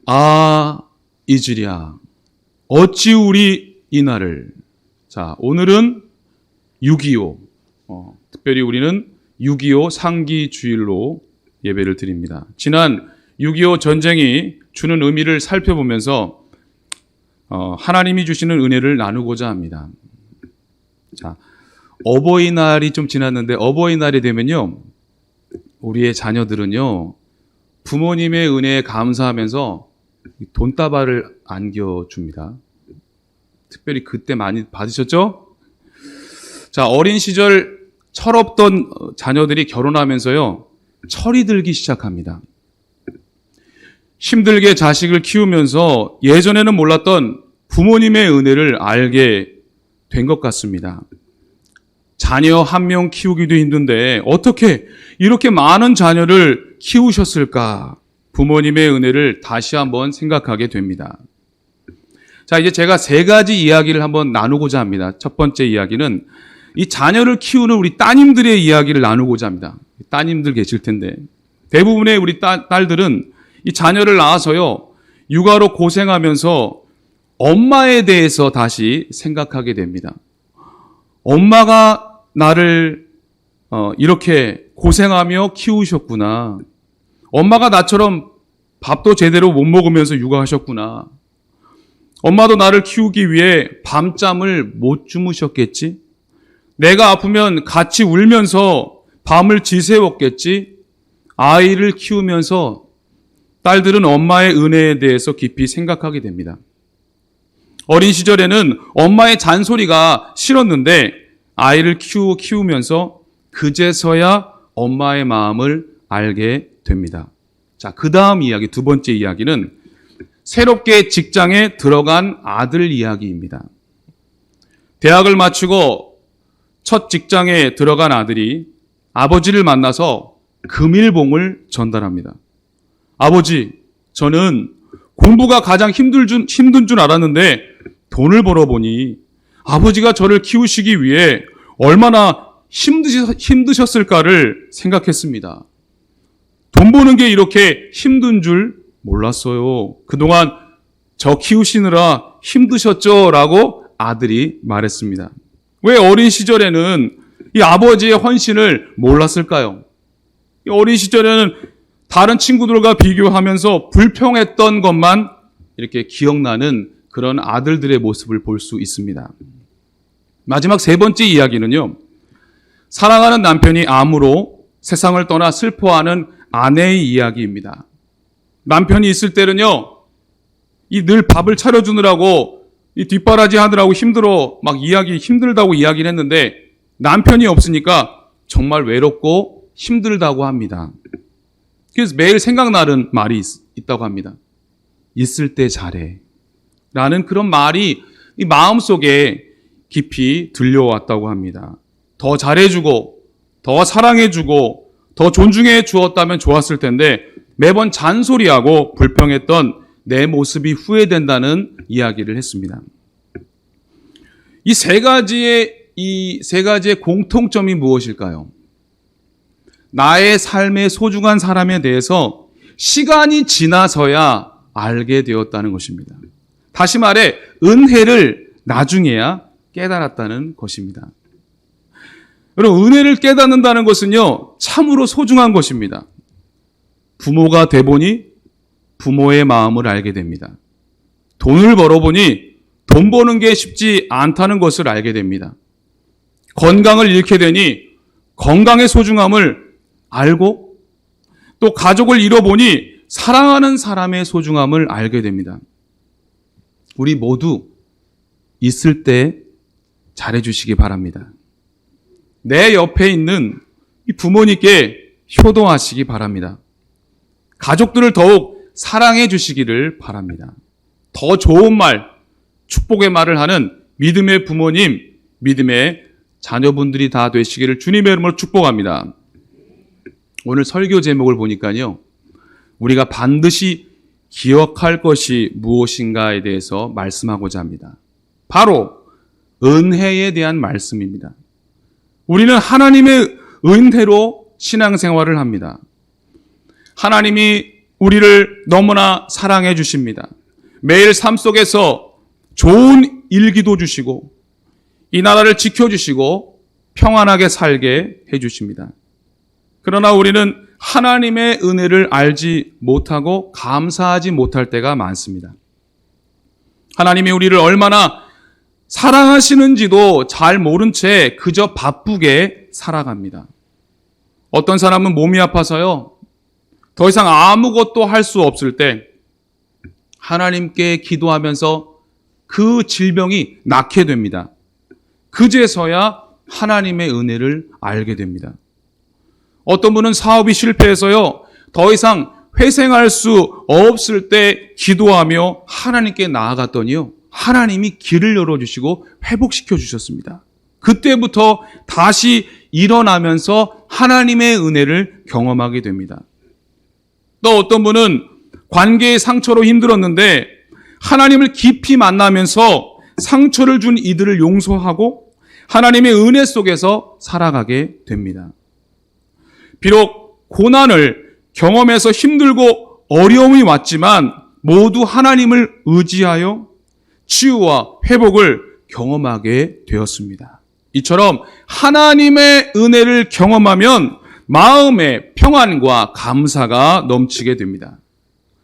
아, 이즈랴, 어찌 우리 이날을. 자, 오늘은 6.25, 특별히 우리는 6.25 상기 주일로 예배를 드립니다. 지난 6.25 전쟁이 주는 의미를 살펴보면서 하나님이 주시는 은혜를 나누고자 합니다. 자, 어버이날이 좀 지났는데 어버이날이 되면요, 우리의 자녀들은요, 부모님의 은혜에 감사하면서 돈다발을 안겨줍니다. 특별히 그때 많이 받으셨죠? 자, 어린 시절 철없던 자녀들이 결혼하면서요, 철이 들기 시작합니다. 힘들게 자식을 키우면서 예전에는 몰랐던 부모님의 은혜를 알게 된 것 같습니다. 자녀 한 명 키우기도 힘든데 어떻게 이렇게 많은 자녀를 키우셨을까? 부모님의 은혜를 다시 한번 생각하게 됩니다. 자, 이제 제가 세 가지 이야기를 한번 나누고자 합니다. 첫 번째 이야기는 이 자녀를 키우는 우리 따님들의 이야기를 나누고자 합니다. 따님들 계실 텐데 대부분의 우리 딸들은 이 자녀를 낳아서요, 육아로 고생하면서 엄마에 대해서 다시 생각하게 됩니다. 엄마가 나를 이렇게 고생하며 키우셨구나. 엄마가 나처럼 밥도 제대로 못 먹으면서 육아하셨구나. 엄마도 나를 키우기 위해 밤잠을 못 주무셨겠지? 내가 아프면 같이 울면서 밤을 지새웠겠지? 아이를 키우면서 딸들은 엄마의 은혜에 대해서 깊이 생각하게 됩니다. 어린 시절에는 엄마의 잔소리가 싫었는데 아이를 키우면서 그제서야 엄마의 마음을 알게 됩니다. 자, 그 다음 이야기, 두 번째 이야기는 새롭게 직장에 들어간 아들 이야기입니다. 대학을 마치고 첫 직장에 들어간 아들이 아버지를 만나서 금일봉을 전달합니다. 아버지, 저는 공부가 가장 힘든 줄 알았는데 돈을 벌어보니 아버지가 저를 키우시기 위해 얼마나 힘드셨을까를 생각했습니다. 돈 버는 게 이렇게 힘든 줄 몰랐어요. 그동안 저 키우시느라 힘드셨죠? 라고 아들이 말했습니다. 왜 어린 시절에는 이 아버지의 헌신을 몰랐을까요? 이 어린 시절에는 다른 친구들과 비교하면서 불평했던 것만 이렇게 기억나는 그런 아들들의 모습을 볼 수 있습니다. 마지막 세 번째 이야기는요, 사랑하는 남편이 암으로 세상을 떠나 슬퍼하는 아내의 이야기입니다. 남편이 있을 때는요, 이 늘 밥을 차려주느라고 이 뒷바라지 하느라고 힘들다고 이야기를 했는데 남편이 없으니까 정말 외롭고 힘들다고 합니다. 그래서 매일 생각나는 말이 있다고 합니다. 있을 때 잘해. 라는 그런 말이 이 마음속에 깊이 들려왔다고 합니다. 더 잘해주고, 더 사랑해주고, 더 존중해 주었다면 좋았을 텐데 매번 잔소리하고 불평했던 내 모습이 후회된다는 이야기를 했습니다. 이 세 가지의 공통점이 무엇일까요? 나의 삶의 소중한 사람에 대해서 시간이 지나서야 알게 되었다는 것입니다. 다시 말해 은혜를 나중에야 깨달았다는 것입니다. 여러분, 은혜를 깨닫는다는 것은요, 참으로 소중한 것입니다. 부모가 돼보니 부모의 마음을 알게 됩니다. 돈을 벌어보니 돈 버는 게 쉽지 않다는 것을 알게 됩니다. 건강을 잃게 되니 건강의 소중함을 알고, 또 가족을 잃어보니 사랑하는 사람의 소중함을 알게 됩니다. 우리 모두 있을 때 잘해주시기 바랍니다. 내 옆에 있는 이 부모님께 효도하시기 바랍니다. 가족들을 더욱 사랑해 주시기를 바랍니다. 더 좋은 말, 축복의 말을 하는 믿음의 부모님, 믿음의 자녀분들이 다 되시기를 주님의 이름으로 축복합니다. 오늘 설교 제목을 보니까요, 우리가 반드시 기억할 것이 무엇인가에 대해서 말씀하고자 합니다. 바로 은혜에 대한 말씀입니다. 우리는 하나님의 은혜로 신앙생활을 합니다. 하나님이 우리를 너무나 사랑해 주십니다. 매일 삶 속에서 좋은 일기도 주시고 이 나라를 지켜주시고 평안하게 살게 해주십니다. 그러나 우리는 하나님의 은혜를 알지 못하고 감사하지 못할 때가 많습니다. 하나님이 우리를 얼마나 사랑하시는지도 잘 모른 채 그저 바쁘게 살아갑니다. 어떤 사람은 몸이 아파서요, 더 이상 아무것도 할 수 없을 때 하나님께 기도하면서 그 질병이 낫게 됩니다. 그제서야 하나님의 은혜를 알게 됩니다. 어떤 분은 사업이 실패해서요, 더 이상 회생할 수 없을 때 기도하며 하나님께 나아갔더니요, 하나님이 길을 열어주시고 회복시켜 주셨습니다. 그때부터 다시 일어나면서 하나님의 은혜를 경험하게 됩니다. 또 어떤 분은 관계의 상처로 힘들었는데 하나님을 깊이 만나면서 상처를 준 이들을 용서하고 하나님의 은혜 속에서 살아가게 됩니다. 비록 고난을 경험해서 힘들고 어려움이 왔지만 모두 하나님을 의지하여 치유와 회복을 경험하게 되었습니다. 이처럼 하나님의 은혜를 경험하면 마음의 평안과 감사가 넘치게 됩니다.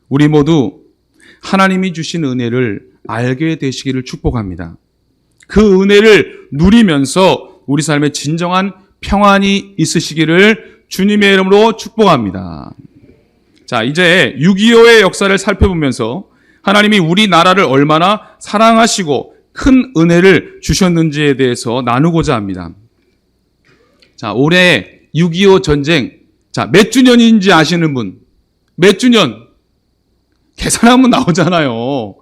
우리 모두 하나님이 주신 은혜를 알게 되시기를 축복합니다. 그 은혜를 누리면서 우리 삶에 진정한 평안이 있으시기를 주님의 이름으로 축복합니다. 자, 이제 6.25의 역사를 살펴보면서 하나님이 우리나라를 얼마나 사랑하시고 큰 은혜를 주셨는지에 대해서 나누고자 합니다. 자, 올해 6.25 전쟁, 자, 몇 주년인지 아시는 분? 몇 주년? 계산하면 나오잖아요.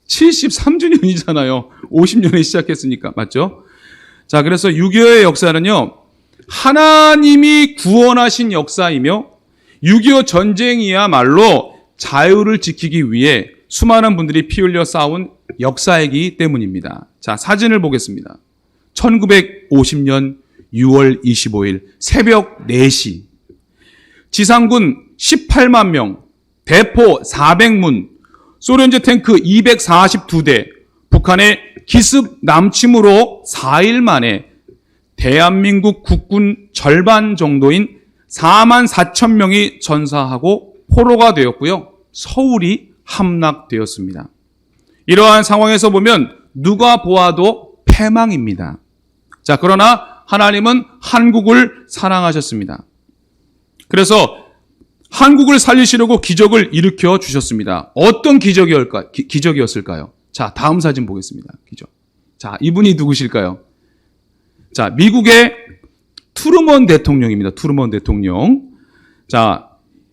73주년이잖아요. 50년에 시작했으니까. 맞죠? 자, 그래서 6.25의 역사는요, 하나님이 구원하신 역사이며 6.25 전쟁이야말로 자유를 지키기 위해 수많은 분들이 피 흘려 싸운 역사이기 때문입니다. 자, 사진을 보겠습니다. 1950년 6월 25일 새벽 4시 지상군 18만 명, 대포 400문, 소련제 탱크 242대, 북한의 기습 남침으로 4일 만에 대한민국 국군 절반 정도인 4만 4천 명이 전사하고 포로가 되었고요. 서울이 함락되었습니다. 이러한 상황에서 보면 누가 보아도 패망입니다. 자, 그러나 하나님은 한국을 사랑하셨습니다. 그래서 한국을 살리시려고 기적을 일으켜 주셨습니다. 어떤 기적이었을까요? 자, 다음 사진 보겠습니다. 기적. 자, 이분이 누구실까요? 자, 미국의 트루먼 대통령입니다. 트루먼 대통령. 자,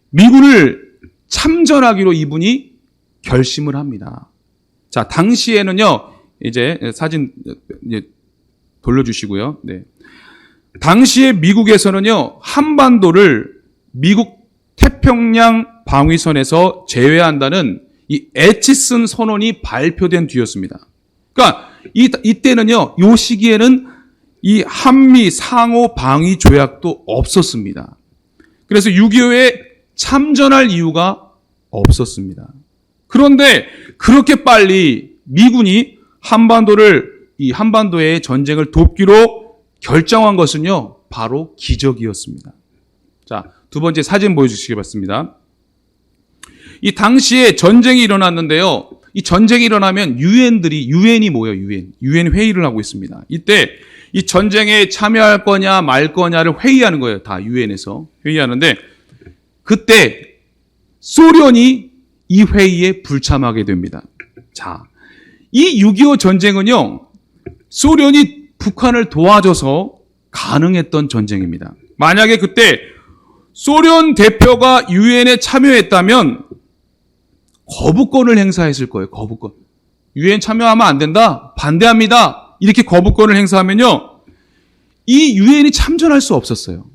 미군을 참전하기로 이분이 결심을 합니다. 자, 당시에는요, 이제 사진 돌려주시고요. 네. 당시에 미국에서는요, 한반도를 미국 태평양 방위선에서 제외한다는 이 에치슨 선언이 발표된 뒤였습니다. 그러니까 이때는요, 이 시기에는 이 한미 상호 방위 조약도 없었습니다. 그래서 6.25에 참전할 이유가 없었습니다. 그런데 그렇게 빨리 미군이 이 한반도의 전쟁을 돕기로 결정한 것은요, 바로 기적이었습니다. 자, 두 번째 사진 보여주시기 바랍니다. 이 당시에 전쟁이 일어났는데요. 이 전쟁이 일어나면 유엔이 모여 유엔 회의를 하고 있습니다. 이때 이 전쟁에 참여할 거냐 말 거냐를 회의하는 거예요. 다 유엔에서 회의하는데 그때 소련이 이 회의에 불참하게 됩니다. 자, 이 6.25 전쟁은요, 소련이 북한을 도와줘서 가능했던 전쟁입니다. 만약에 그때 소련 대표가 유엔에 참여했다면 거부권을 행사했을 거예요. 거부권. 유엔 참여하면 안 된다. 반대합니다. 이렇게 거부권을 행사하면요, 이 유엔이 참전할 수 없었어요.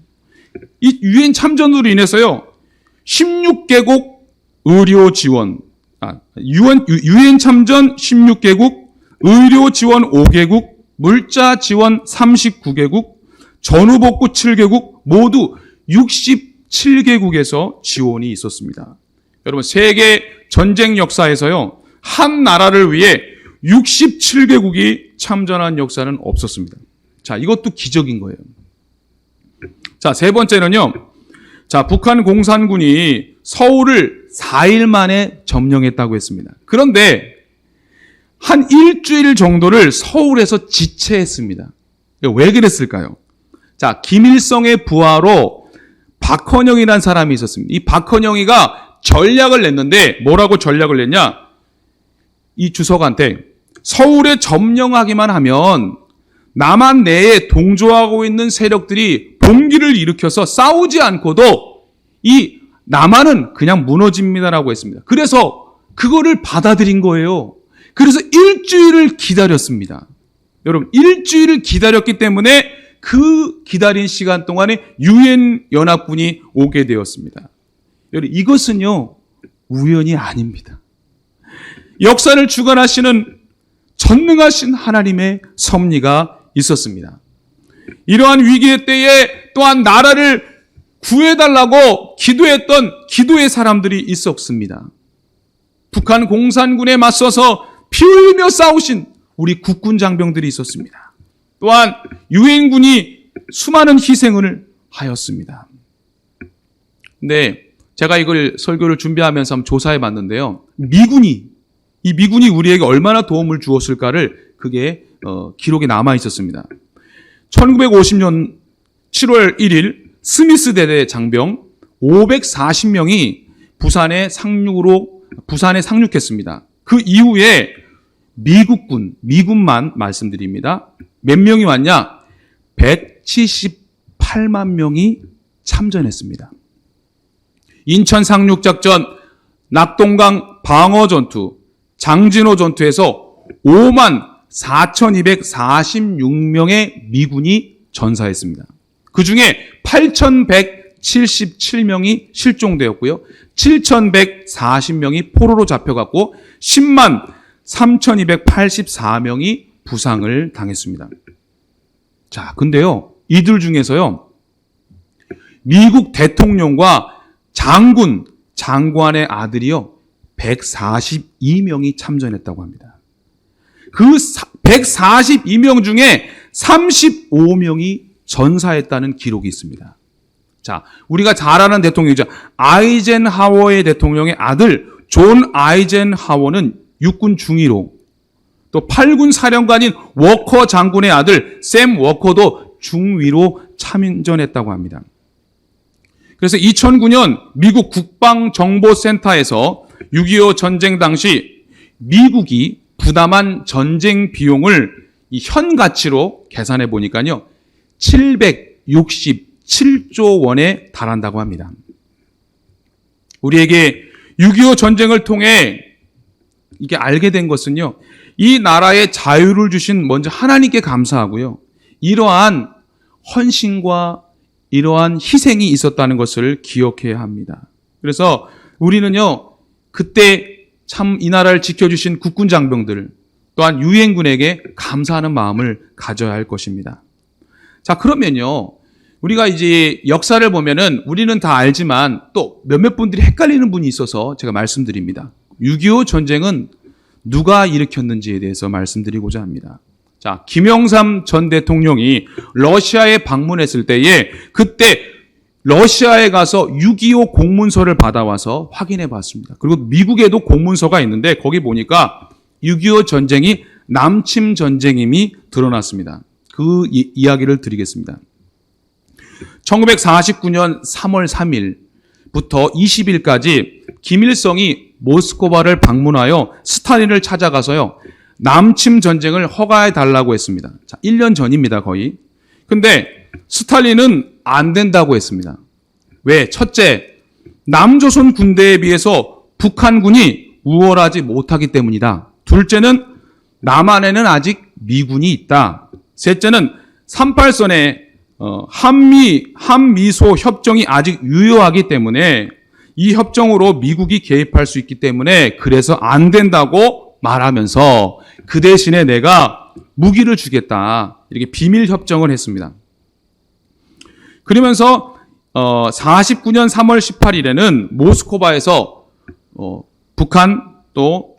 이 유엔 참전으로 인해서요, 16개국 의료 지원, 유엔 참전 16개국, 의료 지원 5개국, 물자 지원 39개국, 전후복구 7개국, 모두 67개국에서 지원이 있었습니다. 여러분, 세계 전쟁 역사에서요, 한 나라를 위해 67개국이 참전한 역사는 없었습니다. 자, 이것도 기적인 거예요. 자, 세 번째는요. 자, 북한 공산군이 서울을 4일 만에 점령했다고 했습니다. 그런데 한 일주일 정도를 서울에서 지체했습니다. 왜 그랬을까요? 자, 김일성의 부하로 박헌영이라는 사람이 있었습니다. 이 박헌영이가 전략을 냈는데 뭐라고 전략을 냈냐? 이 주석한테 서울에 점령하기만 하면 남한 내에 동조하고 있는 세력들이 봉기를 일으켜서 싸우지 않고도 이 남한은 그냥 무너집니다라고 했습니다. 그래서 그거를 받아들인 거예요. 그래서 일주일을 기다렸습니다. 여러분, 일주일을 기다렸기 때문에 그 기다린 시간 동안에 유엔 연합군이 오게 되었습니다. 여러분, 이것은요, 우연이 아닙니다. 역사를 주관하시는 전능하신 하나님의 섭리가 있었습니다. 이러한 위기의 때에 또한 나라를 구해달라고 기도했던 기도의 사람들이 있었습니다. 북한 공산군에 맞서서 피 흘리며 싸우신 우리 국군 장병들이 있었습니다. 또한 유엔군이 수많은 희생을 하였습니다. 근데 제가 이걸 설교를 준비하면서 한번 조사해 봤는데요. 이 미군이 우리에게 얼마나 도움을 주었을까를 그게 기록에 남아 있었습니다. 1950년 7월 1일 스미스 대대 장병 540명이 부산에 상륙했습니다. 그 이후에 미군만 말씀드립니다. 몇 명이 왔냐? 178만 명이 참전했습니다. 인천 상륙작전, 낙동강 방어 전투, 장진호 전투에서 5만 4,246명의 미군이 전사했습니다. 그 중에 8,177명이 실종되었고요. 7,140명이 포로로 잡혀갔고 10만 3,284명이 부상을 당했습니다. 자, 근데요, 이들 중에서요, 미국 대통령과 장관의 아들이요, 142명이 참전했다고 합니다. 그 142명 중에 35명이 전사했다는 기록이 있습니다. 자, 우리가 잘 아는 대통령이죠. 아이젠하워의 대통령의 아들 존 아이젠하워는 육군 중위로, 또 8군 사령관인 워커 장군의 아들 샘 워커도 중위로 참전했다고 합니다. 그래서 2009년 미국 국방정보센터에서 6.25 전쟁 당시 미국이 부담한 전쟁 비용을 이 현 가치로 계산해 보니까요, 767조 원에 달한다고 합니다. 우리에게 6.25 전쟁을 통해 이게 알게 된 것은요, 이 나라의 자유를 주신 먼저 하나님께 감사하고요, 이러한 헌신과 이러한 희생이 있었다는 것을 기억해야 합니다. 그래서 우리는요, 그때 참 이 나라를 지켜주신 국군 장병들, 또한 유엔군에게 감사하는 마음을 가져야 할 것입니다. 자, 그러면요, 우리가 이제 역사를 보면은 우리는 다 알지만 또 몇몇 분들이 헷갈리는 분이 있어서 제가 말씀드립니다. 6.25 전쟁은 누가 일으켰는지에 대해서 말씀드리고자 합니다. 자, 김영삼 전 대통령이 러시아에 방문했을 때에 그때 러시아에 가서 6.25 공문서를 받아와서 확인해 봤습니다. 그리고 미국에도 공문서가 있는데 거기 보니까 6.25 전쟁이 남침 전쟁임이 드러났습니다. 그 이야기를 드리겠습니다. 1949년 3월 3일부터 20일까지 김일성이 모스크바를 방문하여 스탈린을 찾아가서요, 남침 전쟁을 허가해 달라고 했습니다. 자, 1년 전입니다, 거의. 근데 스탈린은 안 된다고 했습니다. 왜? 첫째, 남조선 군대에 비해서 북한군이 우월하지 못하기 때문이다. 둘째는 남한에는 아직 미군이 있다. 셋째는 38선에 한미소 협정이 아직 유효하기 때문에 이 협정으로 미국이 개입할 수 있기 때문에 그래서 안 된다고 말하면서 그 대신에 내가 무기를 주겠다, 이렇게 비밀 협정을 했습니다. 그러면서 49년 3월 18일에는 모스크바에서 북한 또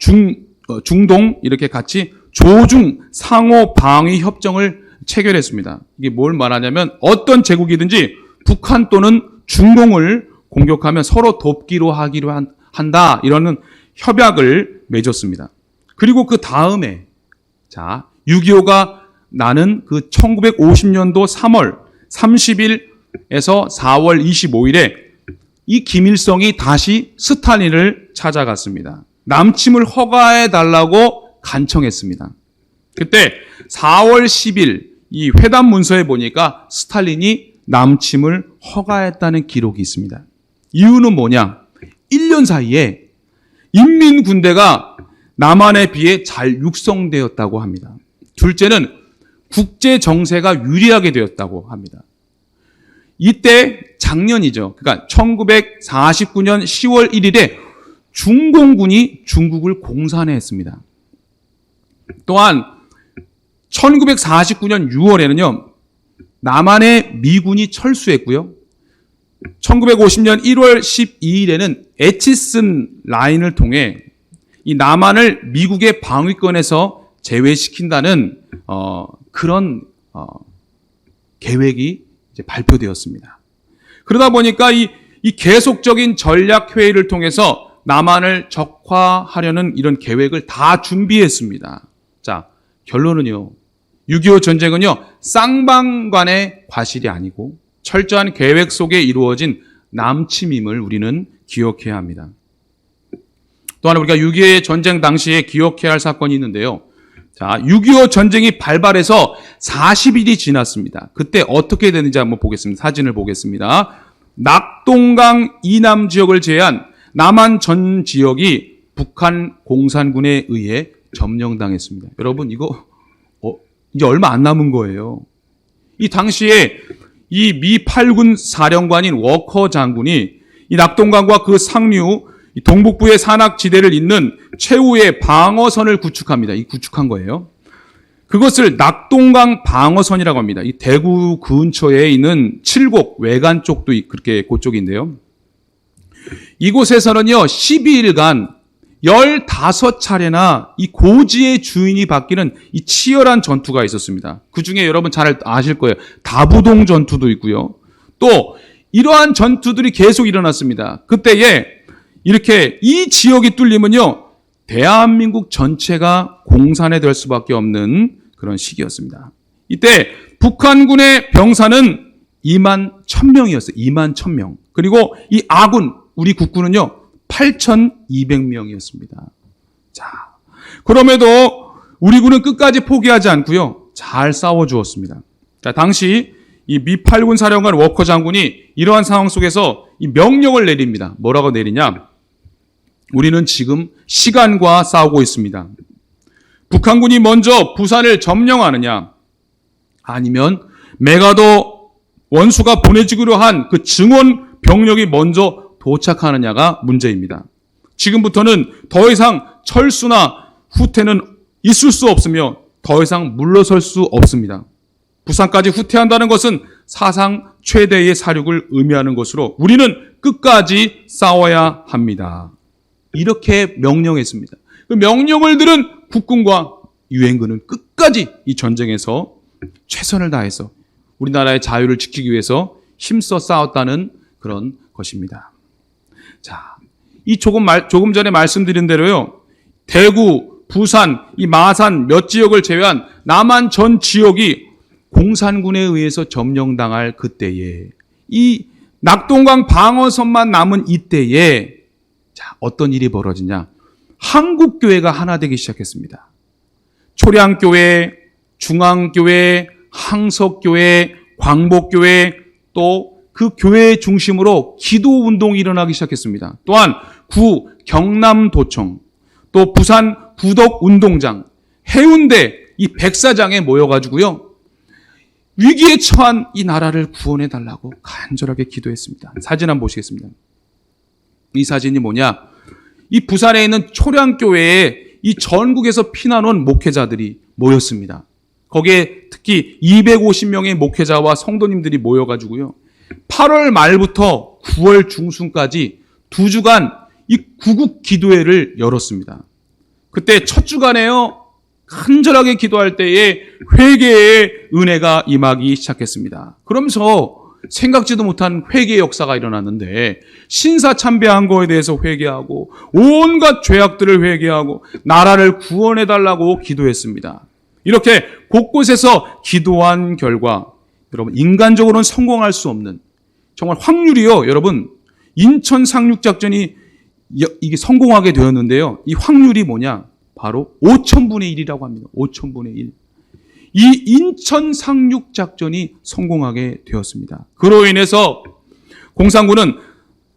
중동 이렇게 같이 조중 상호 방위 협정을 체결했습니다. 이게 뭘 말하냐면 어떤 제국이든지 북한 또는 중동을 공격하면 서로 돕기로 하기로 한다. 이러는 협약을 맺었습니다. 그리고 그 다음에 6.25가 나는 그 1950년도 3월 30일에서 4월 25일에 이 김일성이 다시 스탈린을 찾아갔습니다. 남침을 허가해 달라고 간청했습니다. 그때 4월 10일 이 회담 문서에 보니까 스탈린이 남침을 허가했다는 기록이 있습니다. 이유는 뭐냐? 1년 사이에 인민군대가 남한에 비해 잘 육성되었다고 합니다. 둘째는 국제 정세가 유리하게 되었다고 합니다. 이때 작년이죠. 그러니까 1949년 10월 1일에 중공군이 중국을 공산했습니다. 또한 1949년 6월에는요. 남한에 미군이 철수했고요. 1950년 1월 12일에는 에치슨 라인을 통해 이 남한을 미국의 방위권에서 제외시킨다는 그런 계획이 이제 발표되었습니다. 그러다 보니까 이 계속적인 전략 회의를 통해서 남한을 적화하려는 이런 계획을 다 준비했습니다. 자, 결론은요. 6.25 전쟁은요. 쌍방간의 과실이 아니고 철저한 계획 속에 이루어진 남침임을 우리는 기억해야 합니다. 또한 우리가 6.25 전쟁 당시에 기억해야 할 사건이 있는데요. 자, 6.25 전쟁이 발발해서 40일이 지났습니다. 그때 어떻게 되는지 한번 보겠습니다. 사진을 보겠습니다. 낙동강 이남 지역을 제외한 남한 전 지역이 북한 공산군에 의해 점령당했습니다. 여러분 이거 이제 얼마 안 남은 거예요. 이 당시에 이 미 8군 사령관인 워커 장군이 이 낙동강과 그 상류 동북부의 산악지대를 잇는 최후의 방어선을 구축합니다. 이 구축한 거예요. 그것을 낙동강 방어선이라고 합니다. 이 대구 근처에 있는 칠곡 외관 쪽도 그렇게 그쪽인데요. 이곳에서는요 12일간 15차례나 이 고지의 주인이 바뀌는 이 치열한 전투가 있었습니다. 그 중에 여러분 잘 아실 거예요. 다부동 전투도 있고요. 또 이러한 전투들이 계속 일어났습니다. 그때에 이렇게 이 지역이 뚫리면요 대한민국 전체가 공산이 될 수밖에 없는 그런 시기였습니다. 이때 북한군의 병사는 2만 1,000명이었어요. 2만 1,000명. 그리고 이 아군 우리 국군은요 8,200명이었습니다. 자, 그럼에도 우리 군은 끝까지 포기하지 않고요. 잘 싸워주었습니다. 자, 당시 이 미 8군 사령관 워커 장군이 이러한 상황 속에서 이 명령을 내립니다. 뭐라고 내리냐? 우리는 지금 시간과 싸우고 있습니다. 북한군이 먼저 부산을 점령하느냐? 아니면 메가더 원수가 보내주기로 한 그 증원 병력이 먼저 도착하느냐가 문제입니다. 지금부터는 더 이상 철수나 후퇴는 있을 수 없으며 더 이상 물러설 수 없습니다. 부산까지 후퇴한다는 것은 사상 최대의 사륙을 의미하는 것으로 우리는 끝까지 싸워야 합니다. 이렇게 명령했습니다. 그 명령을 들은 국군과 유엔군은 끝까지 이 전쟁에서 최선을 다해서 우리나라의 자유를 지키기 위해서 힘써 싸웠다는 그런 것입니다. 자, 이 조금 전에 말씀드린 대로요. 대구, 부산, 이 마산 몇 지역을 제외한 남한 전 지역이 공산군에 의해서 점령당할 그때에 이 낙동강 방어선만 남은 이때에 자, 어떤 일이 벌어지냐? 한국교회가 하나 되기 시작했습니다. 초량교회, 중앙교회, 항석교회, 광복교회 또 그 교회 중심으로 기도 운동이 일어나기 시작했습니다. 또한 구 경남도청, 또 부산 구덕운동장, 해운대 이 백사장에 모여가지고요. 위기에 처한 이 나라를 구원해 달라고 간절하게 기도했습니다. 사진 한번 보시겠습니다. 이 사진이 뭐냐? 이 부산에 있는 초량교회에 이 전국에서 피난 온 목회자들이 모였습니다. 거기에 특히 250명의 목회자와 성도님들이 모여가지고요. 8월 말부터 9월 중순까지 2주간 이 구국 기도회를 열었습니다. 그때 첫 주간에요, 간절하게 기도할 때에 회개의 은혜가 임하기 시작했습니다. 그러면서 생각지도 못한 회개의 역사가 일어났는데, 신사참배한 거에 대해서 회개하고 온갖 죄악들을 회개하고 나라를 구원해달라고 기도했습니다. 이렇게 곳곳에서 기도한 결과 여러분, 인간적으로는 성공할 수 없는, 정말 확률이요, 여러분, 인천 상륙작전이 이게 성공하게 되었는데요, 이 확률이 뭐냐? 바로 5,000분의 1이라고 합니다. 5,000분의 1. 이 인천 상륙작전이 성공하게 되었습니다. 그로 인해서 공산군은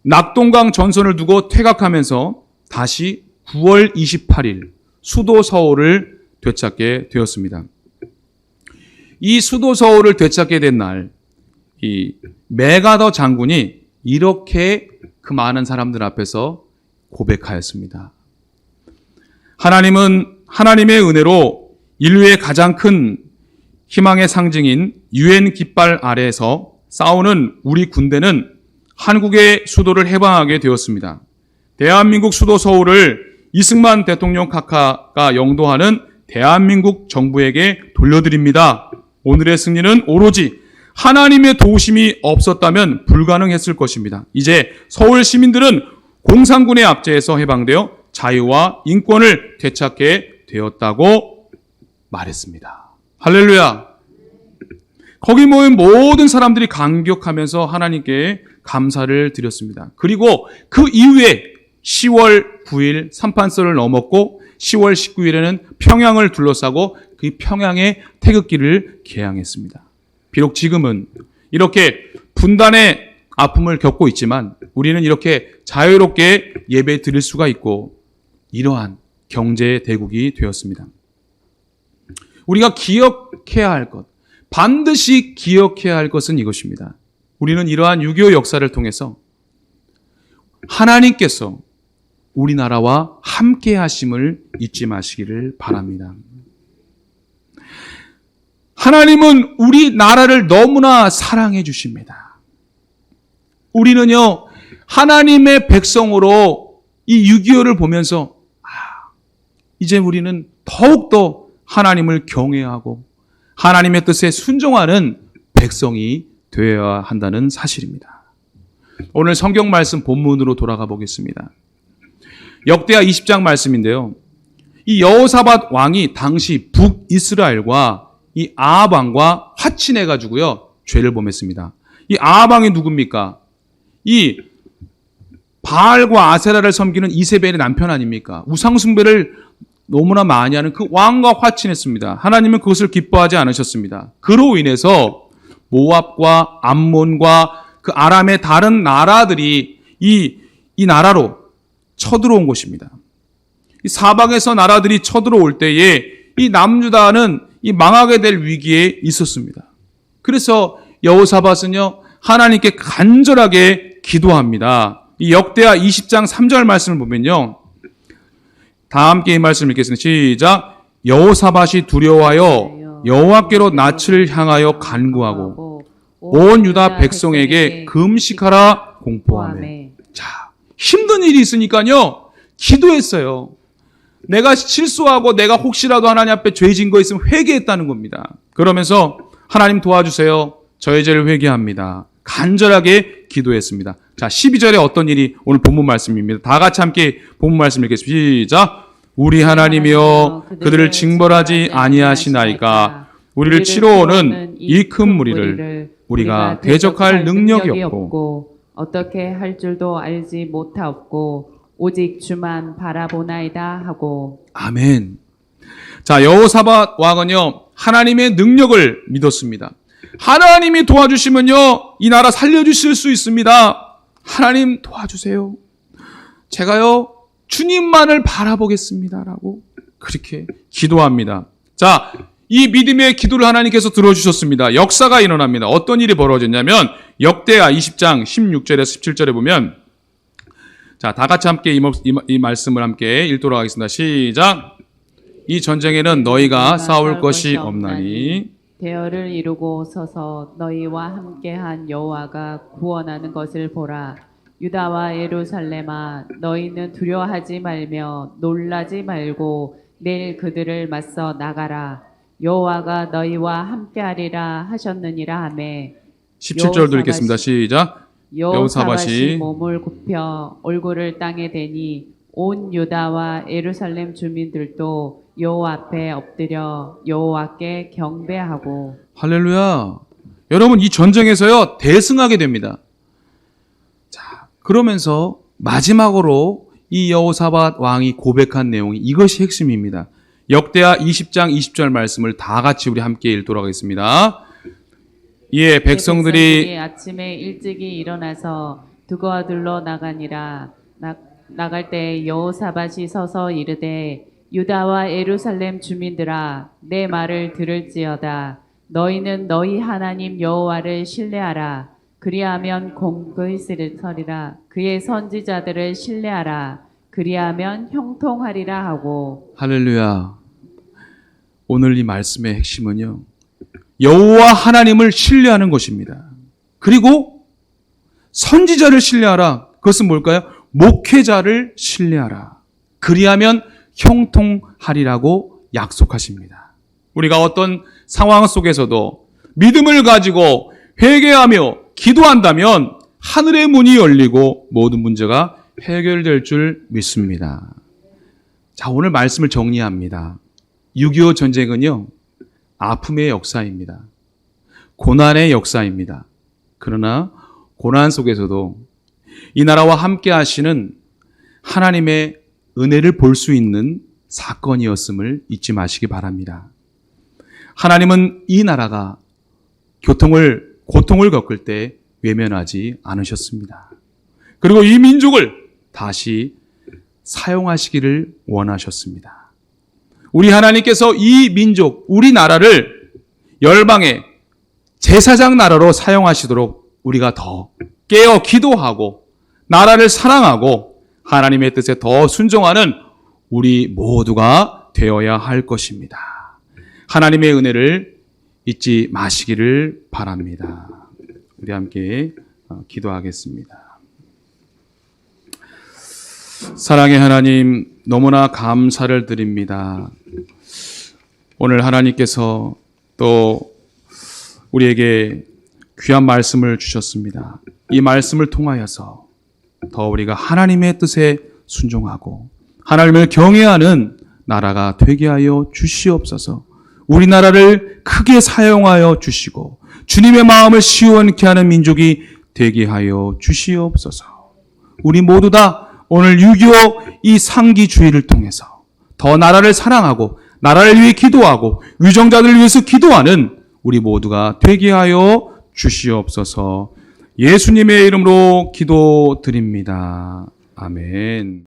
낙동강 전선을 두고 퇴각하면서 다시 9월 28일 수도 서울을 되찾게 되었습니다. 이 수도 서울을 되찾게 된 날, 이 메가더 장군이 이렇게 그 많은 사람들 앞에서 고백하였습니다. 하나님은 하나님의 은혜로 인류의 가장 큰 희망의 상징인 유엔 깃발 아래에서 싸우는 우리 군대는 한국의 수도를 해방하게 되었습니다. 대한민국 수도 서울을 이승만 대통령 카카가 영도하는 대한민국 정부에게 돌려드립니다. 오늘의 승리는 오로지 하나님의 도우심이 없었다면 불가능했을 것입니다. 이제 서울 시민들은 공산군의 압제에서 해방되어 자유와 인권을 되찾게 되었다고 말했습니다. 할렐루야. 거기 모인 모든 사람들이 감격하면서 하나님께 감사를 드렸습니다. 그리고 그 이후에 10월 9일 삼판선을 넘었고 10월 19일에는 평양을 둘러싸고 그 평양의 태극기를 개항했습니다. 비록 지금은 이렇게 분단의 아픔을 겪고 있지만 우리는 이렇게 자유롭게 예배 드릴 수가 있고 이러한 경제 대국이 되었습니다. 우리가 기억해야 할 것, 반드시 기억해야 할 것은 이것입니다. 우리는 이러한 6.25 역사를 통해서 하나님께서 우리나라와 함께 하심을 잊지 마시기를 바랍니다. 하나님은 우리나라를 너무나 사랑해 주십니다. 우리는요, 하나님의 백성으로 이 6.25를 보면서 이제 우리는 더욱더 하나님을 경외하고 하나님의 뜻에 순종하는 백성이 되어야 한다는 사실입니다. 오늘 성경 말씀 본문으로 돌아가 보겠습니다. 역대하 20장 말씀인데요. 이 여호사밧 왕이 당시 북이스라엘과 이 아합 왕과 화친해 가지고요, 죄를 범했습니다. 이 아합 왕이 누굽니까? 이 바알과 아세라를 섬기는 이세벨의 남편 아닙니까? 우상숭배를 너무나 많이 하는 그 왕과 화친했습니다. 하나님은 그것을 기뻐하지 않으셨습니다. 그로 인해서 모압과 암몬과 그 아람의 다른 나라들이 이 나라로 쳐들어온 것입니다. 이 사방에서 나라들이 쳐들어올 때에 이 남유다는 이 망하게 될 위기에 있었습니다. 그래서 여호사밧은요, 하나님께 간절하게 기도합니다. 이 역대하 20장 3절 말씀을 보면요, 다 함께 이 말씀을 읽겠습니다. 시작. 여호사밧이 두려워하여 여호와께로 낯을 향하여 간구하고 온 유다 백성에게 금식하라 공포하매. 자, 힘든 일이 있으니까요, 기도했어요. 내가 실수하고 내가 혹시라도 하나님 앞에 죄 진 거 있으면 회개했다는 겁니다. 그러면서 하나님 도와주세요. 저의 죄를 회개합니다. 간절하게 기도했습니다. 자, 12절에 어떤 일이 오늘 본문 말씀입니다. 다 같이 함께 본문 말씀 읽겠습니다. 시작. 우리 하나님이여 그들을 징벌하지 아니하시나이까. 우리를 치러 오는 이 큰 무리를 우리가 대적할 능력이 없고 어떻게 할 줄도 알지 못하옵고 오직 주만 바라보나이다 하고. 아멘. 자, 여호사밧 왕은요, 하나님의 능력을 믿었습니다. 하나님이 도와주시면요, 이 나라 살려주실 수 있습니다. 하나님 도와주세요. 제가요, 주님만을 바라보겠습니다라고 그렇게 기도합니다. 자, 이 믿음의 기도를 하나님께서 들어주셨습니다. 역사가 일어납니다. 어떤 일이 벌어졌냐면 역대하 20장 16절에서 17절에 보면, 자, 다 같이 함께 이 말씀을 함께 읽도록 하겠습니다. 시작. 이 전쟁에는 너희가 싸울 것이 없나니 대열을 이루고 서서 너희와 함께한 여호와가 구원하는 것을 보라. 유다와 예루살렘아 너희는 두려워하지 말며 놀라지 말고 내일 그들을 맞서 나가라. 여호와가 너희와 함께하리라 하셨느니라 하매 17절도 읽겠습니다. 시작. 여호사밧이 몸을 굽혀 얼굴을 땅에 대니 온 유다와 예루살렘 주민들도 여호와 앞에 엎드려 여호와께 경배하고. 할렐루야. 여러분, 이 전쟁에서요 대승하게 됩니다. 자, 그러면서 마지막으로 이 여호사밧 왕이 고백한 내용이 이것이 핵심입니다. 역대하 20장 20절 말씀을 다 같이 우리 함께 읽도록 하겠습니다. 예, 백성들이 아침에 일찍이 일어나서 두고와 들러 나가니라. 나갈 때 여호사밧이 서서 이르되 유다와 예루살렘 주민들아 내 말을 들을지어다. 너희는 너희 하나님 여호와를 신뢰하라. 그리하면 공의히 서리라. 그의 선지자들을 신뢰하라. 그리하면 형통하리라 하고. 할렐루야. 오늘 이 말씀의 핵심은요, 여호와 하나님을 신뢰하는 것입니다. 그리고 선지자를 신뢰하라. 그것은 뭘까요? 목회자를 신뢰하라. 그리하면 형통하리라고 약속하십니다. 우리가 어떤 상황 속에서도 믿음을 가지고 회개하며 기도한다면 하늘의 문이 열리고 모든 문제가 해결될 줄 믿습니다. 자, 오늘 말씀을 정리합니다. 6.25 전쟁은요, 아픔의 역사입니다. 고난의 역사입니다. 그러나 고난 속에서도 이 나라와 함께 하시는 하나님의 은혜를 볼 수 있는 사건이었음을 잊지 마시기 바랍니다. 하나님은 이 나라가 고통을 겪을 때 외면하지 않으셨습니다. 그리고 이 민족을 다시 사용하시기를 원하셨습니다. 우리 하나님께서 이 민족, 우리 나라를 열방의 제사장 나라로 사용하시도록 우리가 더 깨어 기도하고 나라를 사랑하고 하나님의 뜻에 더 순종하는 우리 모두가 되어야 할 것입니다. 하나님의 은혜를 잊지 마시기를 바랍니다. 우리 함께 기도하겠습니다. 사랑의 하나님, 너무나 감사를 드립니다. 오늘 하나님께서 또 우리에게 귀한 말씀을 주셨습니다. 이 말씀을 통하여서 더 우리가 하나님의 뜻에 순종하고 하나님을 경외하는 나라가 되게 하여 주시옵소서. 우리나라를 크게 사용하여 주시고 주님의 마음을 시원케 하는 민족이 되게 하여 주시옵소서. 우리 모두 다 오늘 6.25 이 상기주의를 통해서 더 나라를 사랑하고 나라를 위해 기도하고 위정자들을 위해서 기도하는 우리 모두가 되게 하여 주시옵소서. 예수님의 이름으로 기도드립니다. 아멘.